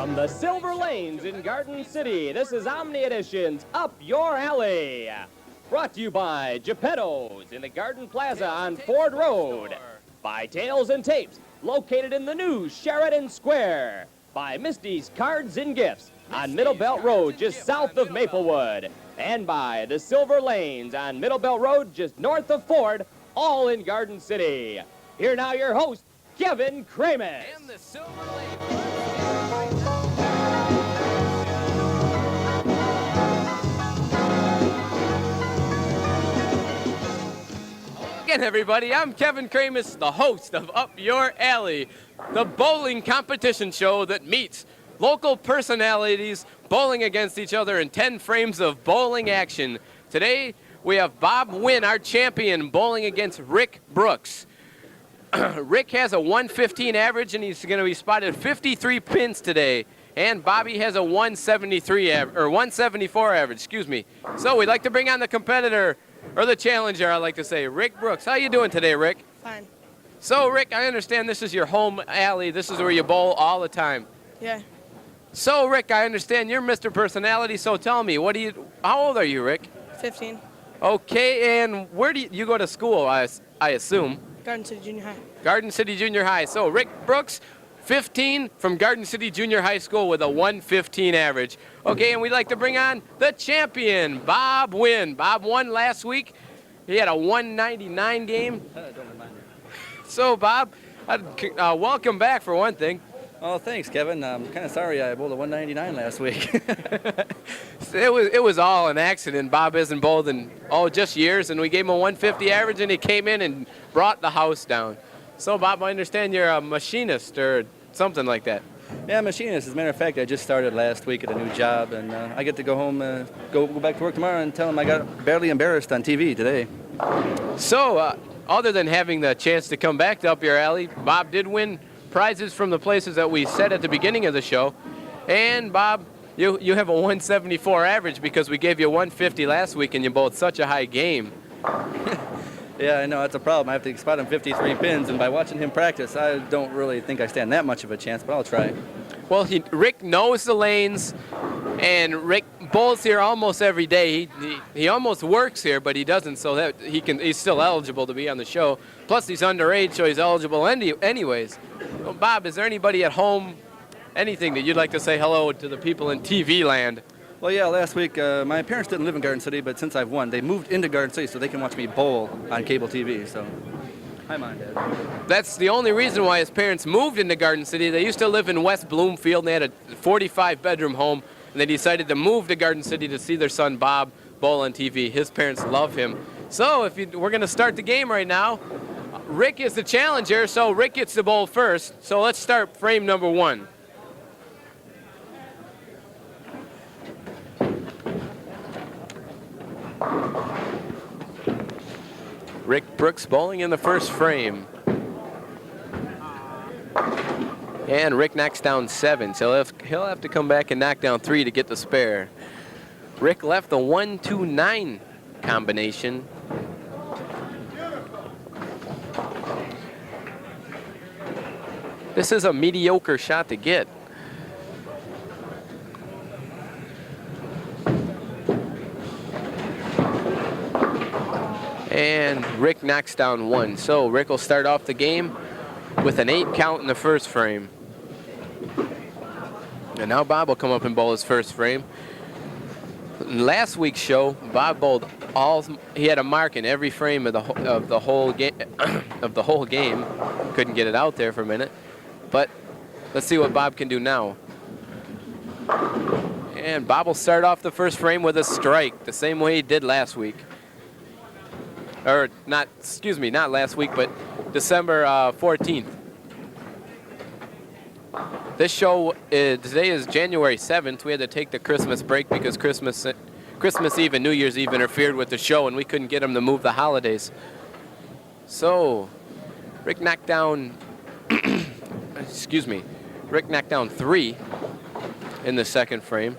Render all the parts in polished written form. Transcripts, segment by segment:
From the Silver Lanes in Garden City, this is Omni Edition's Up Your Alley. Brought to you by Geppetto's in the Garden Plaza on Ford Road. By Tails and Tapes, located in the new Sheridan Square. By Misty's Cards and Gifts on Middle Belt Road, just south of Maplewood. And by the Silver Lanes on Middle Belt Road, just north of Ford, all in Garden City. Here now your host, Kevin Kramer. And the Silver Lanes. Again, everybody, I'm Kevin Kramus, the host of Up Your Alley, the bowling competition show that meets local personalities bowling against each other in 10 frames of bowling action. Today, we have Bob Wynn, our champion, bowling against Rick Brooks. Rick has a 115 average, and he's going to be spotted 53 pins today. And Bobby has a 174 average, excuse me. So we'd like to bring on the competitor, or the challenger, I like to say, Rick Brooks. How you doing today, Rick? Fine. So, Rick, I understand this is your home alley. This is where you bowl all the time. Yeah. So, Rick, I understand you're Mr. Personality, so tell me, how old are you, Rick? 15. Okay, and where do you go to school, I assume? Garden City Junior High. Garden City Junior High. So, Rick Brooks, 15 from Garden City Junior High School with a 115 average. Okay, and we'd like to bring on the champion, Bob Wynn. Bob won last week. He had a 199 game. Don't remind me. So, Bob, welcome back for one thing. Oh, thanks, Kevin. I'm kind of sorry I bowled a 199 last week. It was all an accident. Bob hasn't bowled in, just years, and we gave him a 150 average, and he came in and brought the house down. So, Bob, I understand you're a machinist or something like that. Yeah, machinist. As a matter of fact, I just started last week at a new job, and I get to go home, go back to work tomorrow and tell them I got barely embarrassed on TV today. So, other than having the chance to come back to Up Your Alley, Bob did win prizes from the places that we said at the beginning of the show. And, Bob, you have a 174 average because we gave you a 150 last week, and you bowled such a high game. Yeah, I know, that's a problem. I have to spot him 53 pins, and by watching him practice, I don't really think I stand that much of a chance, but I'll try. Well, Rick knows the lanes, and Rick bowls here almost every day. He almost works here, but he doesn't, so that he's still eligible to be on the show. Plus, he's underage, so he's eligible anyways. Well, Bob, is there anybody at home, anything that you'd like to say hello to the people in TV land? Well, yeah, last week, my parents didn't live in Garden City, but since I've won, they moved into Garden City so they can watch me bowl on cable TV, so hi, Mom and Dad. That's the only reason why his parents moved into Garden City. They used to live in West Bloomfield, and they had a 45-bedroom home, and they decided to move to Garden City to see their son Bob bowl on TV. His parents love him. So we're going to start the game right now. Rick is the challenger, so Rick gets the bowl first. So let's start frame number 1. Rick Brooks bowling in the first frame. And Rick knocks down 7, so he'll have to come back and knock down 3 to get the spare. Rick left the 1-2-9 combination. This is a mediocre shot to get. And Rick knocks down 1. So Rick will start off the game with an 8 count in the first frame. And now Bob will come up and bowl his first frame. In last week's show, Bob bowled he had a mark in every frame of the whole game Couldn't get it out there for a minute. But let's see what Bob can do now. And Bob will start off the first frame with a strike, the same way he did last week. Or not last week, but December 14th. This show, today is January 7th. We had to take the Christmas break because Christmas Eve and New Year's Eve interfered with the show, and we couldn't get them to move the holidays. So, Rick knocked down, Rick knocked down 3 in the second frame.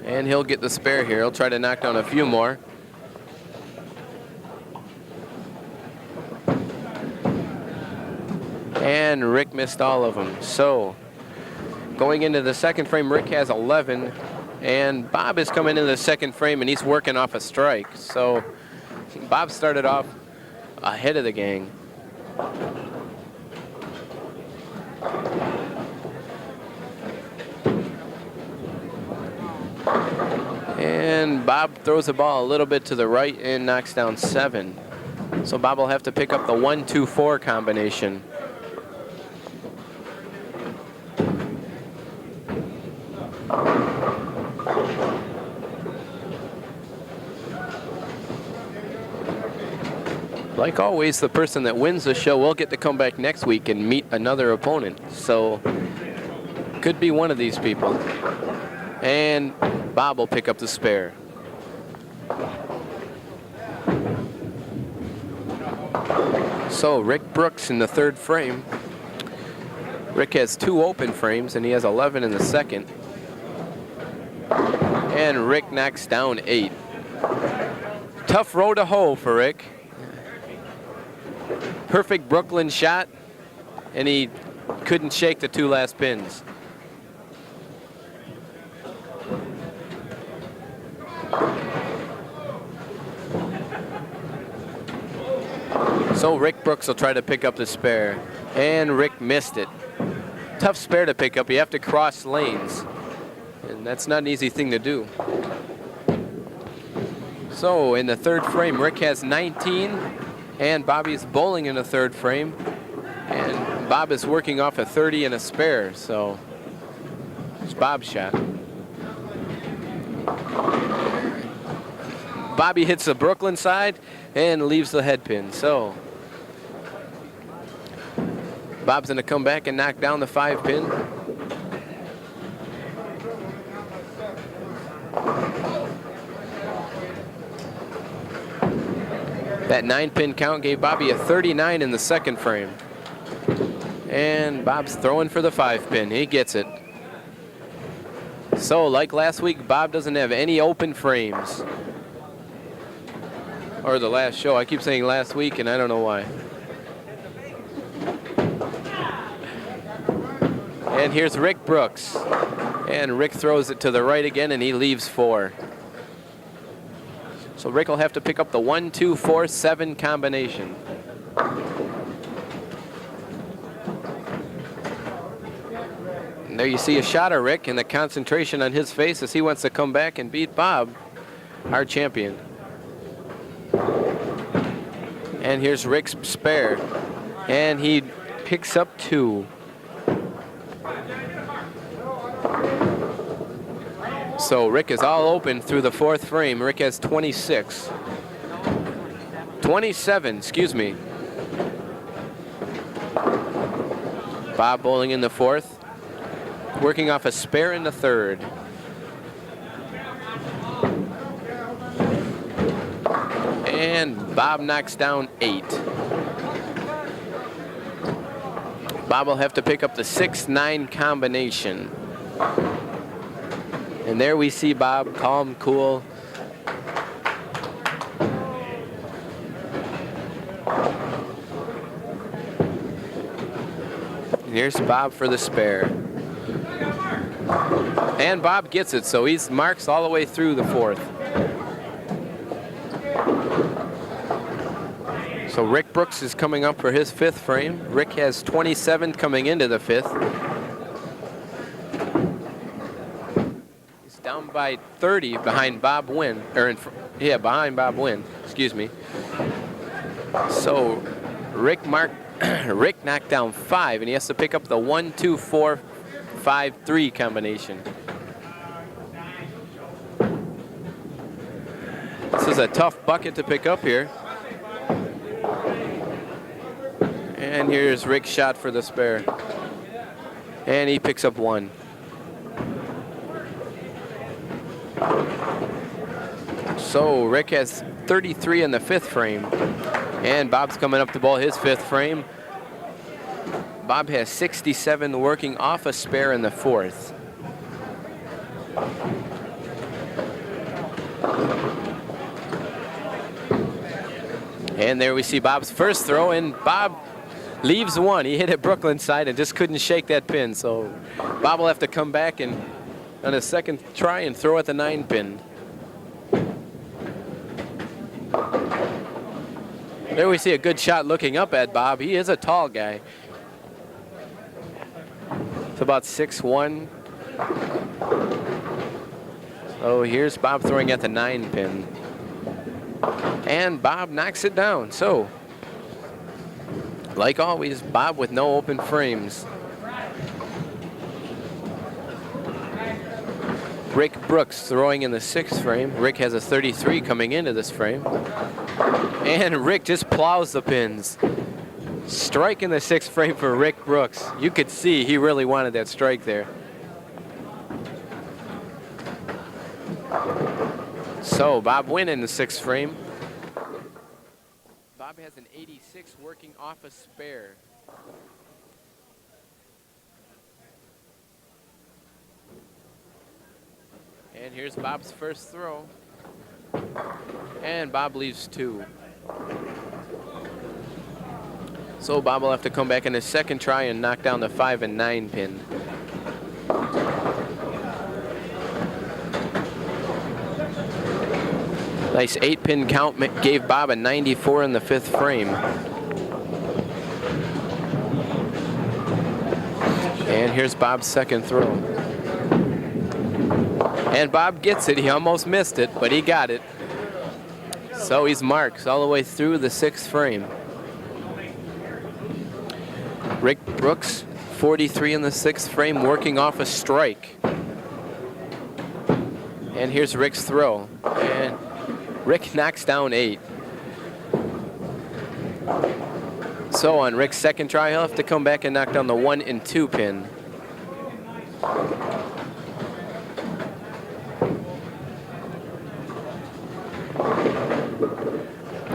And he'll get the spare here. He'll try to knock down a few more. And Rick missed all of them. So Going into the second frame, Rick has 11, and Bob is coming into the second frame, and he's working off a strike. So Bob started off ahead of the gang. And Bob throws the ball a little bit to the right and knocks down 7. So Bob will have to pick up the 1-2-4 combination. Like always, the person that wins the show will get to come back next week and meet another opponent. So could be one of these people. And Bob will pick up the spare. So Rick Brooks in the third frame. Rick has 2 open frames, and he has 11 in the second. And Rick knocks down 8. Tough row to hoe for Rick. Perfect Brooklyn shot, and he couldn't shake the 2 last pins. So Rick Brooks will try to pick up the spare, and Rick missed it. Tough spare to pick up. You have to cross lanes, and that's not an easy thing to do. So in the third frame, Rick has 19, and Bobby's bowling in the third frame, and Bob is working off a 30 and a spare, so it's Bob's shot. Bobby hits the Brooklyn side and leaves the head pin. So Bob's going to come back and knock down the 5 pin. That 9 pin count gave Bobby a 39 in the second frame. And Bob's throwing for the 5 pin. He gets it. So like last week, Bob doesn't have any open frames. Or the last show. I keep saying last week, and I don't know why. And here's Rick Brooks. And Rick throws it to the right again, and he leaves 4. So Rick will have to pick up the 1-2-4-7 combination. And there you see a shot of Rick and the concentration on his face as he wants to come back and beat Bob, our champion. And here's Rick's spare. And he picks up 2. So Rick is all open through the 4th frame. Rick has 26. 27, excuse me. Bob bowling in the 4th. Working off a spare in the 3rd. And Bob knocks down 8. Bob will have to pick up the 6-9 combination. And there we see Bob, calm, cool. And here's Bob for the spare. And Bob gets it, so he's marks all the way through the 4th. So Rick Brooks is coming up for his 5th frame. Rick has 27 coming into the 5th. He's down by 30 behind Bob Wynn, behind Bob Wynn, excuse me. So Rick knocked down 5, and he has to pick up the 1-2-4-5-3 combination. This is a tough bucket to pick up here. And here's Rick's shot for the spare. And he picks up 1. So Rick has 33 in the 5th frame. And Bob's coming up to bowl his 5th frame. Bob has 67 working off a spare in the 4th. And there we see Bob's first throw, and Bob leaves one. He hit it Brooklyn side and just couldn't shake that pin. So Bob will have to come back and on his second try and throw at the 9 pin. There we see a good shot looking up at Bob. He is a tall guy. It's about 6'1". So here's Bob throwing at the 9 pin. And Bob knocks it down. So, like always, Bob with no open frames. Rick Brooks throwing in the 6th frame. Rick has a 33 coming into this frame. And Rick just plows the pins. Strike in the 6th frame for Rick Brooks. You could see he really wanted that strike there. So Bob Wynn in the 6th frame. Bob has an 86 working off a spare. And here's Bob's first throw. And Bob leaves 2. So Bob will have to come back in his second try and knock down the 5 and 9 pin. Nice 8-pin count gave Bob a 94 in the 5th frame. And here's Bob's second throw. And Bob gets it. He almost missed it, but he got it. So he's marked all the way through the 6th frame. Rick Brooks, 43 in the 6th frame, working off a strike. And here's Rick's throw. And Rick knocks down 8. So on Rick's second try, he'll have to come back and knock down the 1 and 2 pin.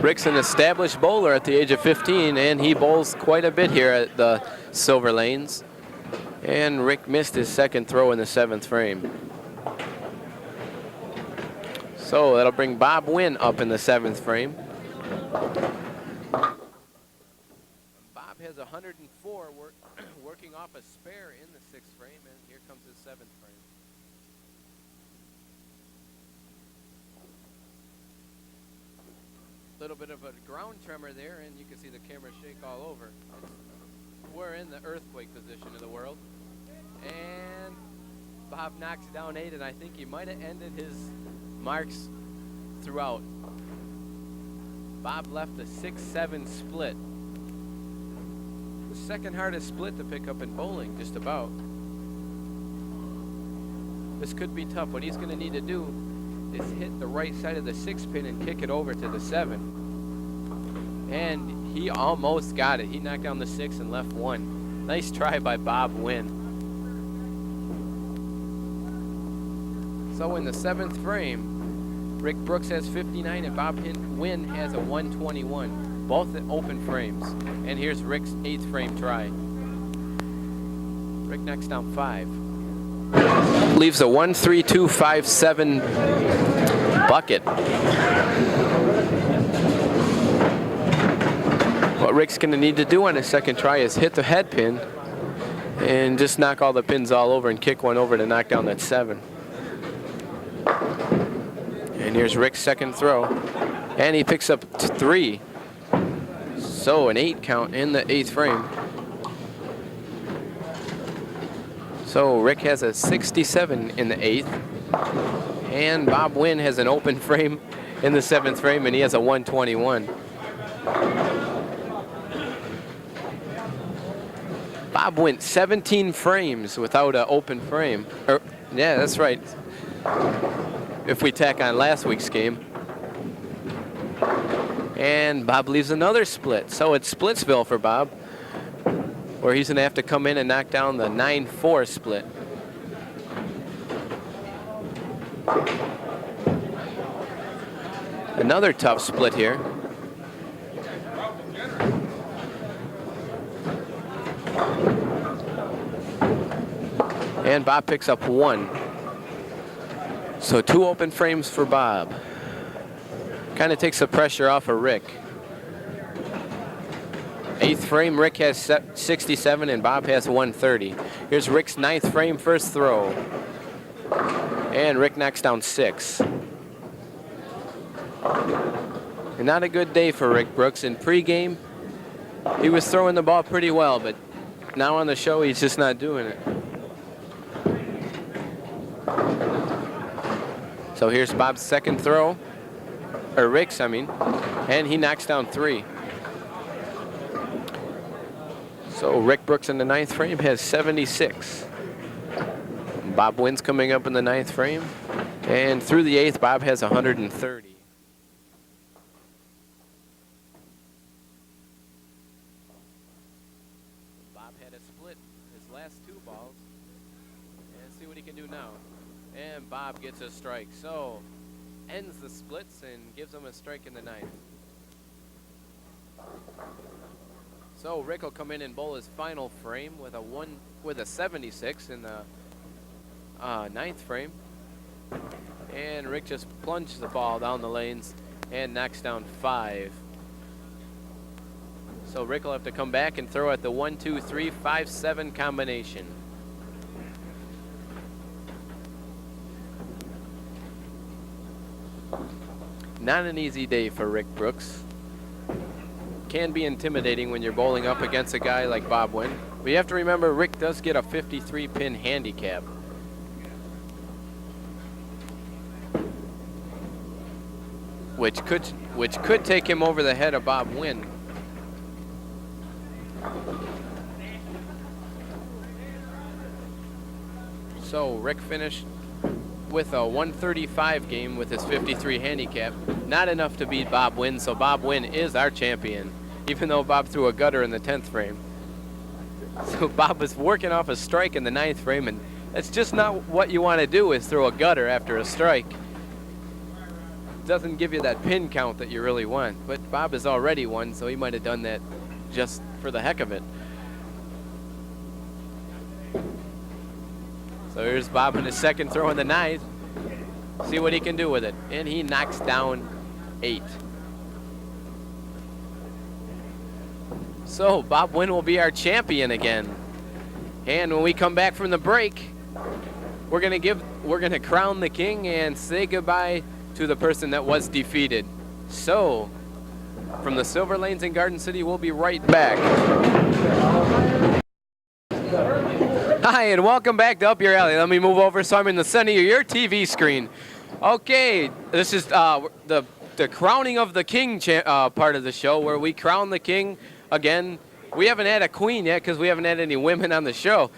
Rick's an established bowler at the age of 15, and he bowls quite a bit here at the Silver Lanes. And Rick missed his second throw in the 7th frame. So that'll bring Bob Wynn up in the 7th frame. Bob has 104 working off a spare in the 6th frame, and here comes his 7th frame. A little bit of a ground tremor there, and you can see the camera shake all over. We're in the earthquake position of the world. And Bob knocks down 8, and I think he might have ended his marks throughout. Bob left a 6-7 split. The second hardest split to pick up in bowling, just about. This could be tough. What he's going to need to do is hit the right side of the 6 pin and kick it over to the 7. And he almost got it. He knocked down the 6 and left 1. Nice try by Bob Wynn. So in the 7th frame, Rick Brooks has 59 and Bob Wynn has a 121. Both at open frames. And here's Rick's 8th frame try. Rick knocks down 5. Leaves a 1-3-2-5-7 bucket. What Rick's going to need to do on his second try is hit the head pin and just knock all the pins all over and kick one over to knock down that 7. And here's Rick's second throw. And he picks up 3. So an 8 count in the 8th frame. So Rick has a 67 in the 8th. And Bob Wynn has an open frame in the 7th frame, and he has a 121. Bob went 17 frames without an open frame. Yeah, that's right. If we tack on last week's game. And Bob leaves another split. So it's Splitsville for Bob, where he's going to have to come in and knock down the 9-4 split. Another tough split here. And Bob picks up 1. So 2 open frames for Bob. Kind of takes the pressure off of Rick. Eighth frame, Rick has 67 and Bob has 130. Here's Rick's ninth frame, first throw. And Rick knocks down 6. And not a good day for Rick Brooks. In pregame, he was throwing the ball pretty well, but now on the show, he's just not doing it. So here's Bob's second throw, or Rick's, I mean, and he knocks down 3. So Rick Brooks in the ninth frame has 76. Bob Wynn's coming up in the ninth frame, and through the eighth, Bob has 130. Bob had a split his last 2 balls, and see what he can do now. And Bob gets a strike, so ends the splits and gives him a strike in the ninth. So Rick will come in and bowl his final frame with a 76 in the ninth frame, and Rick just plunges the ball down the lanes and knocks down 5. So Rick will have to come back and throw at the 1, 2, 3, 5, 7 combination. Not an easy day for Rick Brooks. Can be intimidating when you're bowling up against a guy like Bob Wynn. But you have to remember, Rick does get a 53-pin handicap. Which could take him over the head of Bob Wynn. So Rick finished with a 135 game with his 53 handicap. Not enough to beat Bob Wynn, so Bob Wynn is our champion, even though Bob threw a gutter in the 10th frame. So Bob was working off a strike in the 9th frame, and that's just not what you want to do, is throw a gutter after a strike. Doesn't give you that pin count that you really want, but Bob has already won, so he might have done that just for the heck of it. So here's Bob in his second throw in the 9th. See what he can do with it. And he knocks down 8. So Bob Wynn will be our champion again. And when we come back from the break, we're gonna crown the king and say goodbye to the person that was defeated. So from the Silver Lanes in Garden City, we'll be right back. Hi, and welcome back to Up Your Alley. Let me move over so I'm in the center of your TV screen. Okay, this is the crowning of the king part of the show, where we crown the king again. We haven't had a queen yet because we haven't had any women on the show.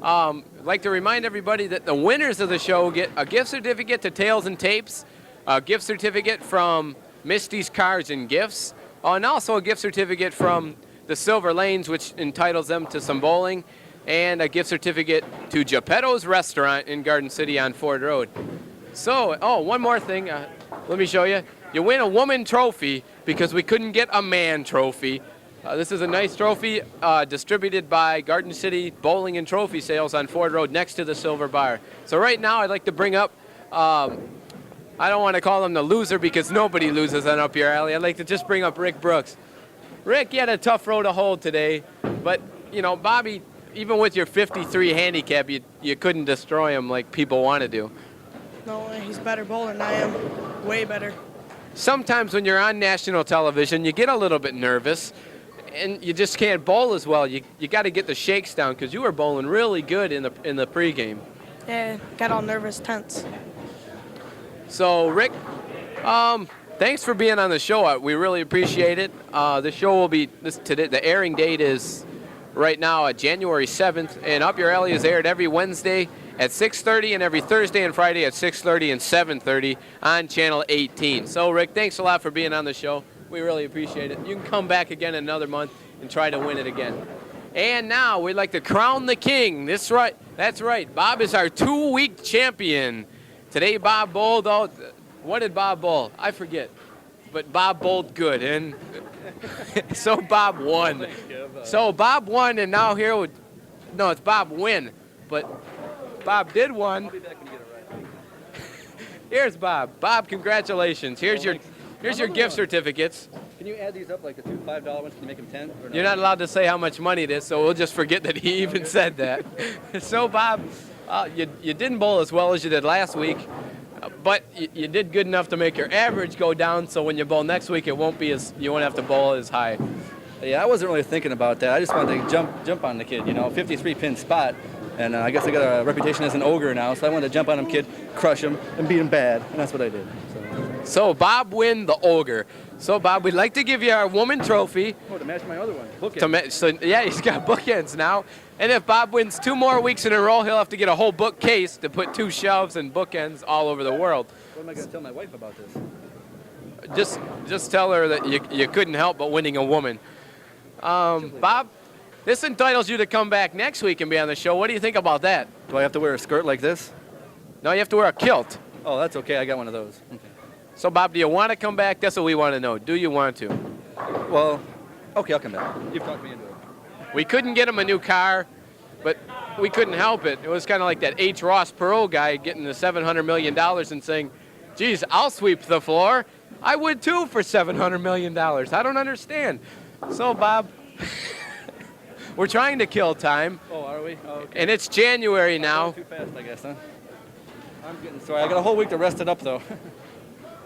I'd like to remind everybody that the winners of the show get a gift certificate to Tails and Tapes, a gift certificate from Misty's Cards and Gifts, and also a gift certificate from the Silver Lanes, which entitles them to some bowling, and a gift certificate to Geppetto's Restaurant in Garden City on Ford Road. So, one more thing. Let me show you. You win a woman trophy because we couldn't get a man trophy. This is a nice trophy distributed by Garden City Bowling and Trophy Sales on Ford Road next to the Silver Bar. So right now I'd like to bring up, I don't want to call him the loser because nobody loses on Up Your Alley. I'd like to just bring up Rick Brooks. Rick, you had a tough row to hold today, but, you know, Bobby, even with your 53 handicap, you couldn't destroy him like people want to do. No way, he's better bowler than I am. Way better. Sometimes when you're on national television, you get a little bit nervous, and you just can't bowl as well. You got to get the shakes down because you were bowling really good in the pregame. Yeah, got all nervous, tense. So Rick, thanks for being on the show. We really appreciate it. The show will be today. The airing date is right now January 7th, and Up Your Alley is aired every Wednesday at 6:30 and every Thursday and Friday at 6:30 and 7:30 on Channel 18. So Rick, thanks a lot for being on the show. We really appreciate it. You can come back again in another month and try to win it again. And now we'd like to crown the king. That's right. Bob is our 2-week champion. Today Bob bowled out. What did Bob bowl? I forget. But Bob bowled good, and so Bob won. So Bob won, and now it's Bob win. But Bob did won. I'll be back and get it right. Here's Bob. Bob, congratulations. Here's your gift certificates. Can you add these up like the two $5 ones? Can you make them 10? Or no? You're not allowed to say how much money it is, so we'll just forget that he even said that. So, Bob, you didn't bowl as well as you did last week, but you did good enough to make your average go down, so when you bowl next week, you won't have to bowl as high. Yeah, I wasn't really thinking about that. I just wanted to jump on the kid, 53 pin spot. And I guess I got a reputation as an ogre now, so I wanted to jump on him, kid, crush him, and beat him bad, and that's what I did. So Bob Wynn, the ogre. So, Bob, we'd like to give you our woman trophy. Oh, to match my other one, bookends. So, yeah, he's got bookends now. And if Bob wins 2 more weeks in a row, he'll have to get a whole bookcase to put 2 shelves and bookends all over the world. What am I going to tell my wife about this? Just tell her that you couldn't help but winning a woman. Bob, this entitles you to come back next week and be on the show. What do you think about that? Do I have to wear a skirt like this? No, you have to wear a kilt. Oh, that's okay. I got one of those. Okay. So, Bob, do you want to come back? That's what we want to know. Do you want to? Well, okay, I'll come back. You've talked me into it. We couldn't get him a new car, but we couldn't help it. It was kind of like that H. Ross Perot guy getting the $700 million and saying, geez, I'll sweep the floor. I would too for $700 million. I don't understand. So, Bob, we're trying to kill time. Oh, are we? Oh, okay. And it's January now. Too fast, I guess, huh? I'm getting sorry. I got a whole week to rest it up, though.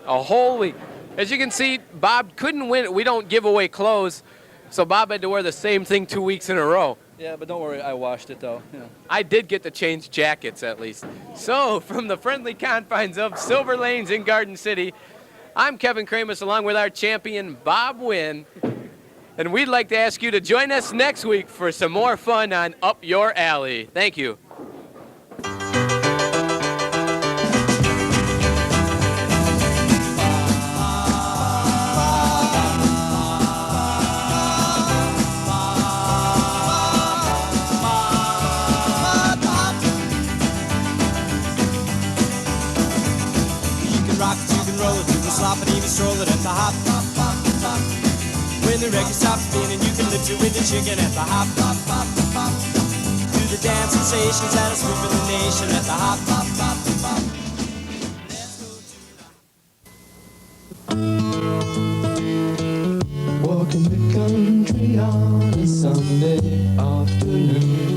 A whole week. As you can see, Bob couldn't win. We don't give away clothes, so Bob had to wear the same thing 2 weeks in a row. Yeah, but don't worry. I washed it, though. Yeah. I did get to change jackets, at least. So, from the friendly confines of Silver Lanes in Garden City, I'm Kevin Kramus, along with our champion, Bob Wynn. And we'd like to ask you to join us next week for some more fun on Up Your Alley. Thank you. Slop and even stroll it at the hop, hop, hop, hop. When the record stops spinning, you can lift it with the chicken at the hop, hop, hop, hop. Do the dance sensations that are sweeping the nation at the hop, hop, hop, hop. Let's go to Walking the country on a Sunday afternoon.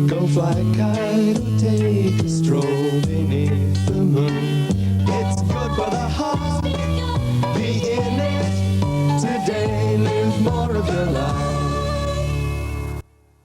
Go fly a kite or take a stroll beneath